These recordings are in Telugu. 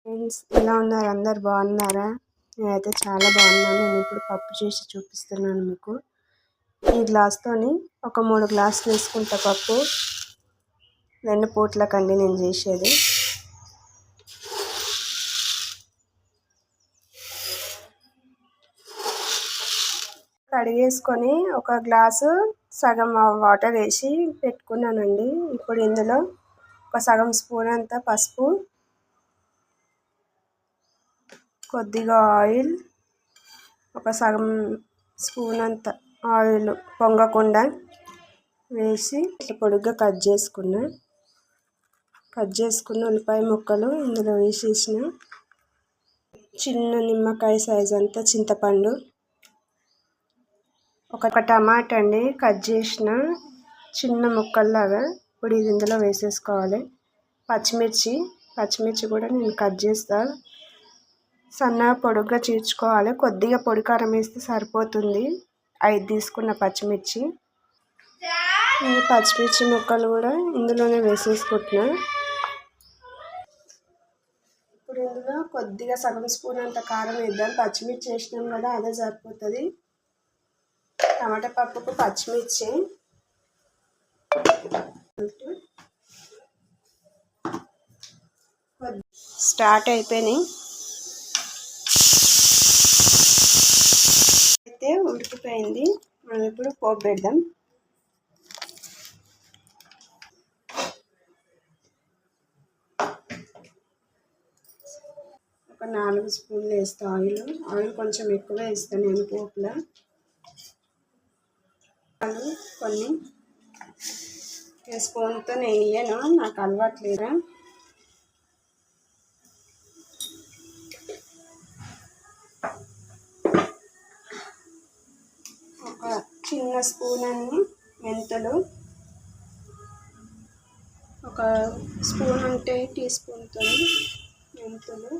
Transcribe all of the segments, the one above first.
ఫ్రెండ్స్, ఎలా ఉన్నారు? అందరు బాగున్నారా? నేనైతే చాలా బాగున్నాను. నేను ఇప్పుడు పప్పు చేసి చూపిస్తున్నాను మీకు. ఈ గ్లాస్తోని ఒక 3 గ్లాసులు వేసుకుంటా పప్పు. 2 పూట్లకండి నేను చేసేది. కడిగేసుకొని ఒక గ్లాసు సగం వాటర్ వేసి పెట్టుకున్నానండి. ఇప్పుడు ఇందులో ఒక సగం స్పూన్ అంత పసుపు, కొద్దిగా ఆయిల్, ఒక సగం స్పూన్ అంత ఆయిల్ పొంగకుండా వేసి ఇట్లా పొడుగ్గా కట్ చేసుకున్న ఉల్లిపాయ ముక్కలు ఇందులో వేసేసిన, చిన్న నిమ్మకాయ సైజ్ అంతా చింతపండు, ఒక టమాటా అండి కట్ చేసిన చిన్న ముక్కల్లాగా. ఇప్పుడు ఇది ఇందులో వేసేసుకోవాలి. పచ్చిమిర్చి కూడా నేను కట్ చేస్తా, సన్నగా పొడుగ్గా చీల్చుకోవాలి. కొద్దిగా పొడి కారం వేస్తే సరిపోతుంది. 5 తీసుకున్న పచ్చిమిర్చి ముక్కలు కూడా ఇందులోనే వేసేసుకుంటున్నా. ఇప్పుడు ఇందులో కొద్దిగా సగం స్పూన్ అంత కారం వేద్దాం. పచ్చిమిర్చి వేసినాం కదా, అదే సరిపోతుంది. టమాటా పప్పుకు పచ్చిమిర్చి స్టార్ట్ అయిపోయినాయి. అయితే ఉడికిపోయింది. మనం ఇప్పుడు పోపు పెడదాం. ఒక 4 స్పూన్లు వేస్తా ఆయిల్ కొంచెం ఎక్కువ వేస్తాను నేను పోపులో. కొన్ని స్పూన్తో నేను వేయను, నాకు అలవాట్లేదా. ఒక చిన్న స్పూన్ అన్ని మెంతులు, ఒక స్పూన్ ఉంటే టీ స్పూన్తో మెంతులు.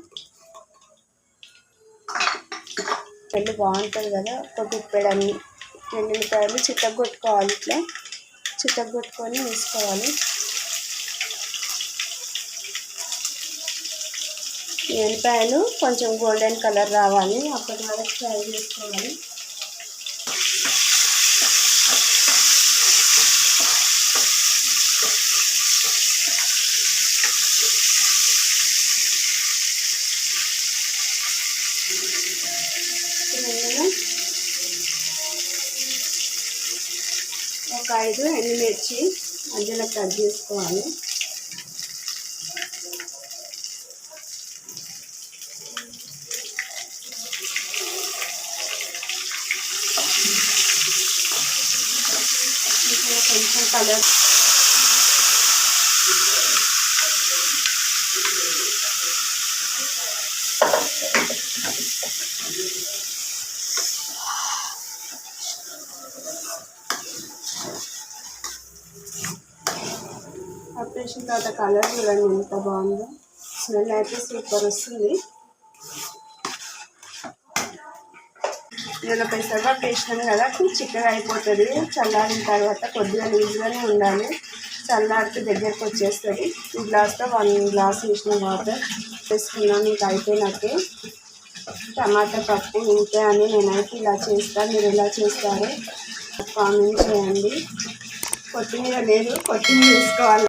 పెళ్ళి బాగుంటుంది కదా. ఒక గుప్పెడన్ని వెల్లుల్లిపాయలు చితగ్గొట్టుకోవాలి. ఇట్లా చితగ్గొట్టుకొని వేసుకోవాలి. ఎల్లిపాయలు కొంచెం గోల్డెన్ కలర్ రావాలి, అప్పటి వరకు ఫ్రై చేసుకోవాలి. ఒక 5 ఎండుమిర్చి మధ్యలో కట్ చేసుకోవాలి. కొంచెం కలర్ ఆపరేషన్ తర్వాత కలర్ చూడండి ఎంత బాగుందో. స్మెల్ అయితే సూపర్ వస్తుంది. ఇందులో పెసరపప్పు వేసినాం కదా, చిక్కగా అయిపోతుంది. చల్లారిన తర్వాత కొద్దిగా లూజ్గానే ఉండాలి, చల్లారితే దగ్గరకు వచ్చేస్తుంది. ఈ గ్లాస్తో 1 గ్లాస్ వేసిన వాటర్ వేసుకున్నాం. మీకు అయిపోయినట్టే. టమాటా పప్పు ఇంతే అని నేనైతే ఇలా చేస్తాను. మీరు ఎలా చేస్తారో కామెంట్ చేయండి. కొత్తిమీర లేదు, కొత్తిమీర వేసుకోవాలి.